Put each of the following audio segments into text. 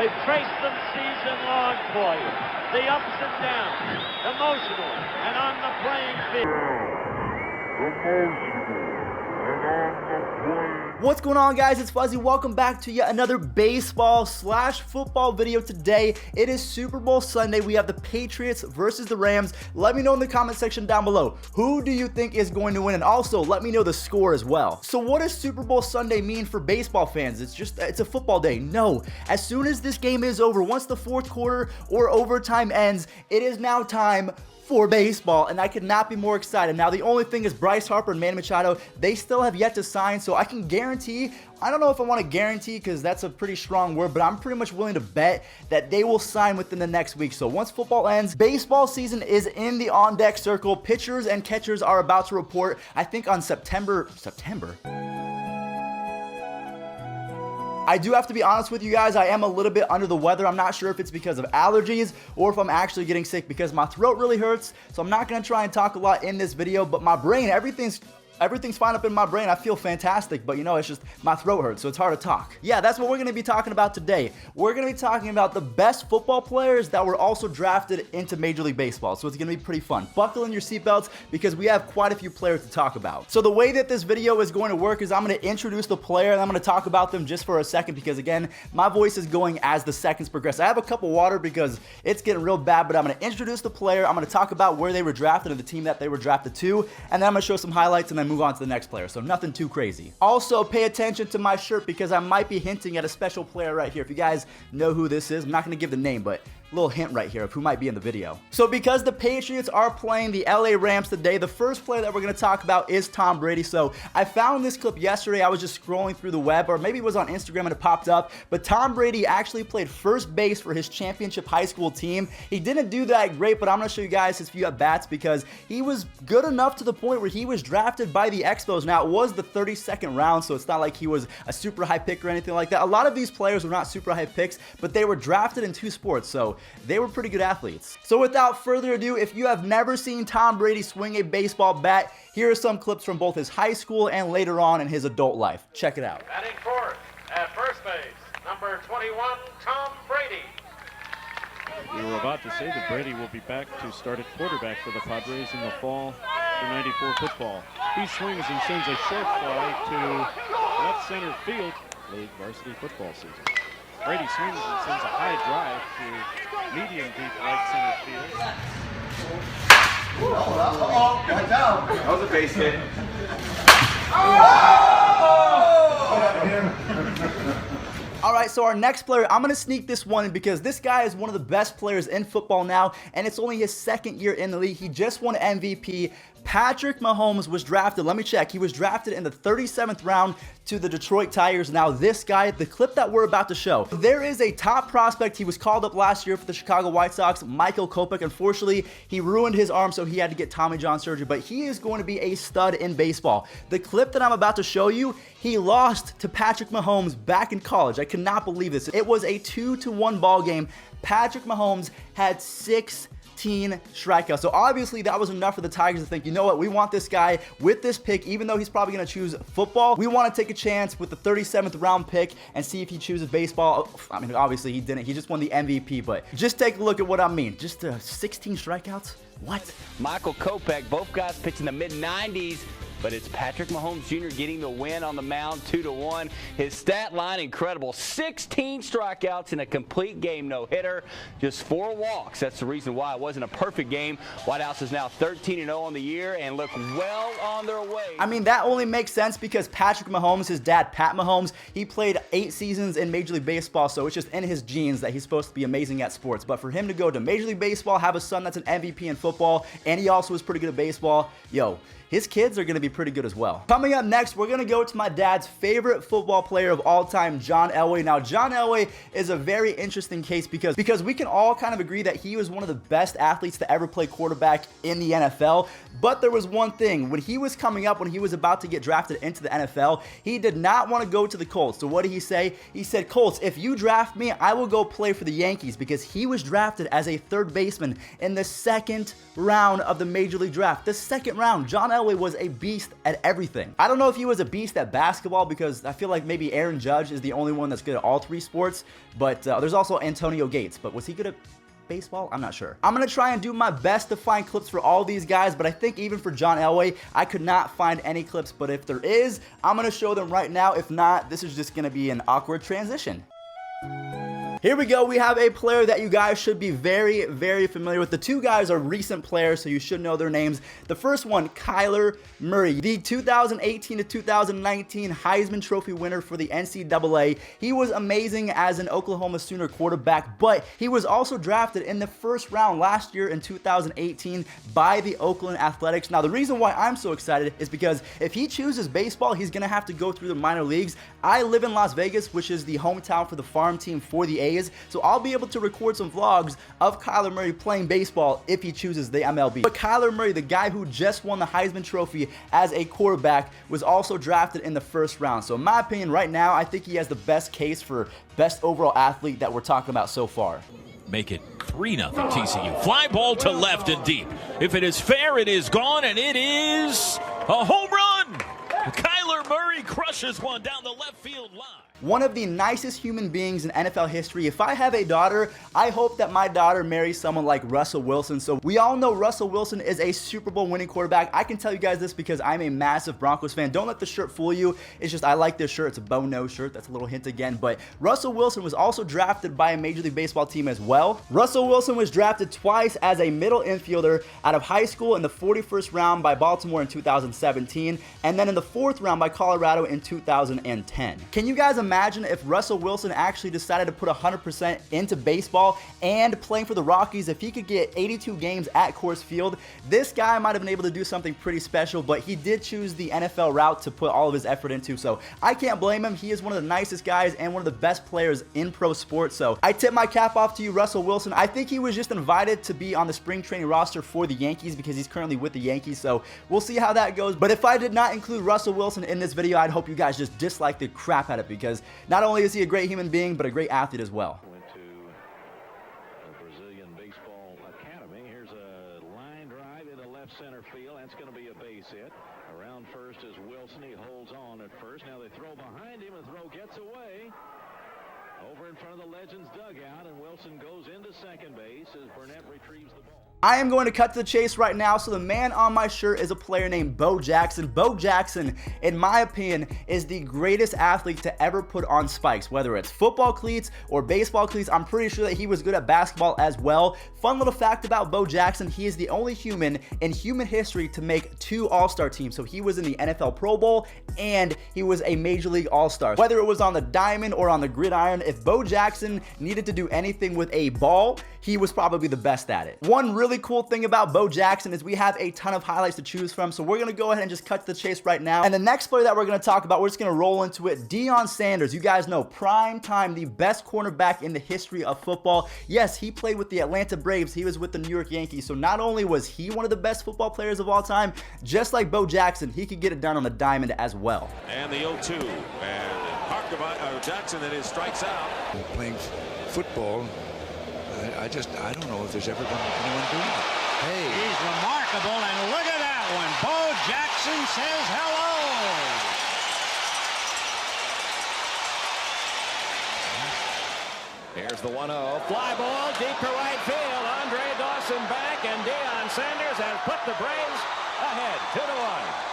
We've traced them season long for you. The ups and downs, emotional and on the playing field. What's going on, guys? It's Fuzzy. Welcome back to yet another baseball/football video. Today, it is Super Bowl Sunday. We have the Patriots versus the Rams. Let me know in the comment section down below, who do you think is going to win? And also, let me know the score as well. So what does Super Bowl Sunday mean for baseball fans? It's a football day. No. As soon as this game is over, once the fourth quarter or overtime ends, it is now time for baseball, and I could not be more excited. Now, the only thing is Bryce Harper and Manny Machado, they still have yet to sign, so I can guarantee, I don't know if I want to guarantee because that's a pretty strong word, but I'm pretty much willing to bet that they will sign within the next week. So once football ends, baseball season is in the on-deck circle. Pitchers and catchers are about to report, I think on September? I do have to be honest with you guys, I am a little bit under the weather. I'm not sure if it's because of allergies or if I'm actually getting sick because my throat really hurts. So I'm not going to try and talk a lot in this video, but my brain, everything's fine up in my brain. I feel fantastic, but you know, it's just my throat hurts, so it's hard to talk. Yeah, that's what we're going to be talking about today. We're going to be talking about the best football players that were also drafted into Major League Baseball, so it's going to be pretty fun. Buckle in your seatbelts because we have quite a few players to talk about. So the way that this video is going to work is I'm going to introduce the player and I'm going to talk about them just for a second because, again, my voice is going as the seconds progress. I have a cup of water because it's getting real bad, but I'm going to introduce the player. I'm going to talk about where they were drafted and the team that they were drafted to, and then I'm going to show some highlights and then move on to the next player, so nothing too crazy. Also, pay attention to my shirt because I might be hinting at a special player right here. If you guys know who this is, I'm not going to give the name, but a little hint right here of who might be in the video. So because the Patriots are playing the LA Rams today, the first player that we're going to talk about is Tom Brady. So I found this clip yesterday. I was just scrolling through the web, or maybe it was on Instagram and it popped up, but Tom Brady actually played first base for his championship high school team. He didn't do that great, but I'm going to show you guys his few at-bats because he was good enough to the point where he was drafted by the Expos. Now, it was the 32nd round, so it's not like he was a super high pick or anything like that. A lot of these players were not super high picks, but they were drafted in two sports, so they were pretty good athletes. So without further ado, if you have never seen Tom Brady swing a baseball bat, here are some clips from both his high school and later on in his adult life. Check it out. Batting fourth at first base, number 21, Tom Brady. We were about to say that Brady will be back to start at quarterback for the Padres in the fall for '94 football. He swings and sends a short fly to left center field, late varsity football season. Brady swings and sends a high drive to medium deep right center field. That was a base hit. All right, so our next player, I'm going to sneak this one in because this guy is one of the best players in football now, and it's only his second year in the league. He just won MVP. Patrick Mahomes was drafted, let me check, he was drafted in the 37th round to the Detroit Tigers. Now this guy, the clip that we're about to show, there is a top prospect. He was called up last year for the Chicago White Sox, Michael Kopech. Unfortunately, he ruined his arm, so he had to get Tommy John surgery, but he is going to be a stud in baseball. The clip that I'm about to show you, he lost to Patrick Mahomes back in college. I cannot believe this. It was a 2-1 ball game. Patrick Mahomes had 16 strikeouts. So obviously that was enough for the Tigers to think, you know what, we want this guy with this pick, even though he's probably going to choose football. We want to take a chance with the 37th round pick and see if he chooses baseball. I mean, obviously he didn't. He just won the MVP, but just take a look at what I mean. Just 16 strikeouts? What? Michael Kopech, both guys pitching the mid-90s. But it's Patrick Mahomes Jr. getting the win on the mound, 2-1. His stat line, incredible. 16 strikeouts in a complete game, no-hitter. Just 4 walks. That's the reason why it wasn't a perfect game. Whitehouse is now 13-0 on the year and look well on their way. I mean, that only makes sense because Patrick Mahomes, his dad, Pat Mahomes, he played 8 seasons in Major League Baseball, so it's just in his genes that he's supposed to be amazing at sports. But for him to go to Major League Baseball, have a son that's an MVP in football, and he also was pretty good at baseball, yo, his kids are going to be pretty good as well. Coming up next, we're going to go to my dad's favorite football player of all time, John Elway. Now, John Elway is a very interesting case because we can all kind of agree that he was one of the best athletes to ever play quarterback in the NFL. But there was one thing. When he was coming up, when he was about to get drafted into the NFL, he did not want to go to the Colts. So what did he say? He said, Colts, if you draft me, I will go play for the Yankees, because he was drafted as a third baseman in the second round of the Major League Draft. The second round. John Elway was a beast at everything. I don't know if he was a beast at basketball, because I feel like maybe Aaron Judge is the only one that's good at all three sports, but there's also Antonio Gates. But was he good at baseball? I'm not sure. I'm gonna try and do my best to find clips for all these guys, but I think even for John Elway, I could not find any clips. But if there is, I'm gonna show them right now. If not, this is just gonna be an awkward transition. Here we go. We have a player that you guys should be very, very familiar with. The two guys are recent players, so you should know their names. The first one, Kyler Murray, the 2018 to 2019 Heisman Trophy winner for the NCAA. He was amazing as an Oklahoma Sooner quarterback, but he was also drafted in the first round last year in 2018 by the Oakland Athletics. Now, the reason why I'm so excited is because if he chooses baseball, he's going to have to go through the minor leagues. I live in Las Vegas, which is the hometown for the farm team for the A's, so I'll be able to record some vlogs of Kyler Murray playing baseball if he chooses the MLB. But Kyler Murray, the guy who just won the Heisman Trophy as a quarterback, was also drafted in the first round. So in my opinion, right now, I think he has the best case for best overall athlete that we're talking about so far. Make it 3-0 TCU. Fly ball to left and deep. If it is fair, it is gone, and it is a home run. Kyler Murray crushes one down the left field line. One of the nicest human beings in NFL history. If I have a daughter, I hope that my daughter marries someone like Russell Wilson. So we all know Russell Wilson is a Super Bowl winning quarterback. I can tell you guys this because I'm a massive Broncos fan. Don't let the shirt fool you. It's just I like this shirt. It's a bow-nose shirt. That's a little hint again. But Russell Wilson was also drafted by a Major League Baseball team as well. Russell Wilson was drafted twice as a middle infielder out of high school in the 41st round by Baltimore in 2017, and then in the 4th round by Colorado in 2010. Can you guys imagine if Russell Wilson actually decided to put 100% into baseball and playing for the Rockies? If he could get 82 games at Coors Field, this guy might have been able to do something pretty special, but he did choose the NFL route to put all of his effort into, so I can't blame him. He is one of the nicest guys and one of the best players in pro sports, so I tip my cap off to you, Russell Wilson. I think he was just invited to be on the spring training roster for the Yankees because he's currently with the Yankees, so we'll see how that goes. But if I did not include Russell Wilson in this video, I'd hope you guys just dislike the crap out of it, because not only is he a great human being, but a great athlete as well. Went to the Brazilian Baseball Academy. Here's a line drive into left center field. That's going to be a base hit. Around first is Wilson. He holds on at first. Now they throw behind him, and the throw gets away. Over in front of the Legends dugout, and Wilson goes into second base as Burnett retrieves the ball. I am going to cut to the chase right now. So the man on my shirt is a player named Bo Jackson. Bo Jackson, in my opinion, is the greatest athlete to ever put on spikes, whether it's football cleats or baseball cleats. I'm pretty sure that he was good at basketball as well. Fun little fact about Bo Jackson, he is the only human in human history to make 2 All-Star teams. So he was in the NFL Pro Bowl and he was a Major League All-Star. Whether it was on the diamond or on the gridiron, if Bo Jackson needed to do anything with a ball, he was probably the best at it. One really cool thing about Bo Jackson is we have a ton of highlights to choose from, so we're going to go ahead and just cut to the chase right now. And the next player that we're going to talk about, we're just going to roll into it. Deion Sanders. You guys know, prime time, the best cornerback in the history of football. Yes, he played with the Atlanta Braves. He was with the New York Yankees. So not only was he one of the best football players of all time, just like Bo Jackson, he could get it done on the diamond as well. And the 0-2, and Jackson that is strikes out. Playing football, I don't know if there's ever been anyone doing it. Hey. He's remarkable, and look at that one. Bo Jackson says hello. Here's the 1-0. Fly ball deep to right field. Andre Dawson back, and Deion Sanders has put the Braves ahead 2-1.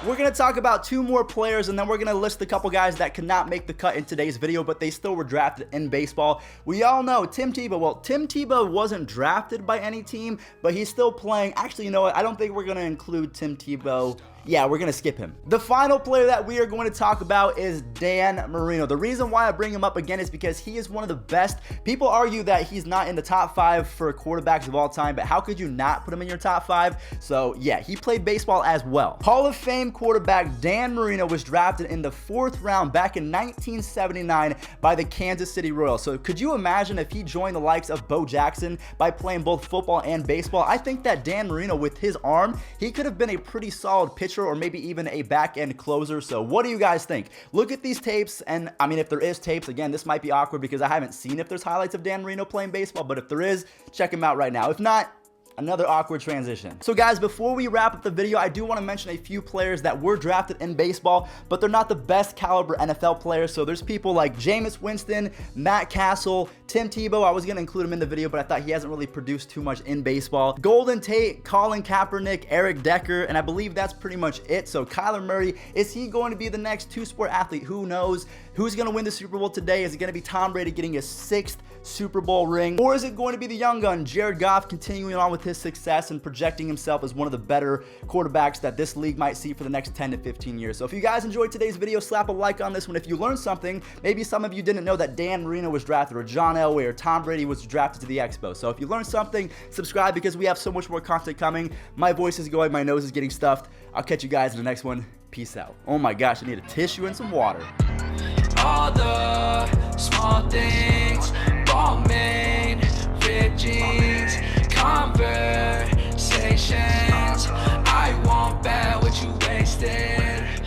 We're going to talk about 2 more players, and then we're going to list a couple guys that could not make the cut in today's video, but they still were drafted in baseball. We all know Tim Tebow. Well, Tim Tebow wasn't drafted by any team, but he's still playing. Actually, you know what? I don't think we're going to include Tim Tebow. Yeah, we're going to skip him. The final player that we are going to talk about is Dan Marino. The reason why I bring him up again is because he is one of the best. People argue that he's not in the top 5 for quarterbacks of all time, but how could you not put him in your top 5? So yeah, he played baseball as well. Hall of Fame same quarterback, Dan Marino, was drafted in the 4th round back in 1979 by the Kansas City Royals. So could you imagine if he joined the likes of Bo Jackson by playing both football and baseball? I think that Dan Marino, with his arm, he could have been a pretty solid pitcher or maybe even a back-end closer. So what do you guys think? Look at these tapes, and I mean, if there is tapes, again, this might be awkward because I haven't seen if there's highlights of Dan Marino playing baseball, but if there is, check him out right now. If not, another awkward transition. So guys, before we wrap up the video, I do want to mention a few players that were drafted in baseball, but they're not the best caliber NFL players. So there's people like Jameis Winston, Matt Castle, Tim Tebow. I was going to include him in the video, but I thought he hasn't really produced too much in baseball. Golden Tate, Colin Kaepernick, Eric Decker, and I believe that's pretty much it. So Kyler Murray, is he going to be the next two-sport athlete? Who knows? Who's going to win the Super Bowl today? Is it going to be Tom Brady getting his 6th Super Bowl ring? Or is it going to be the young gun, Jared Goff, continuing on with his success and projecting himself as one of the better quarterbacks that this league might see for the next 10 to 15 years? So if you guys enjoyed today's video, slap a like on this one. If you learned something, maybe some of you didn't know that Dan Marino was drafted, or John Elway, or Tom Brady was drafted to the Expo. So if you learned something, subscribe because we have so much more content coming. My voice is going, my nose is getting stuffed. I'll catch you guys in the next one. Peace out. Oh my gosh, I need a tissue and some water. All the small things, ball main, ripped jeans, conversations. I won't bet what you wasted.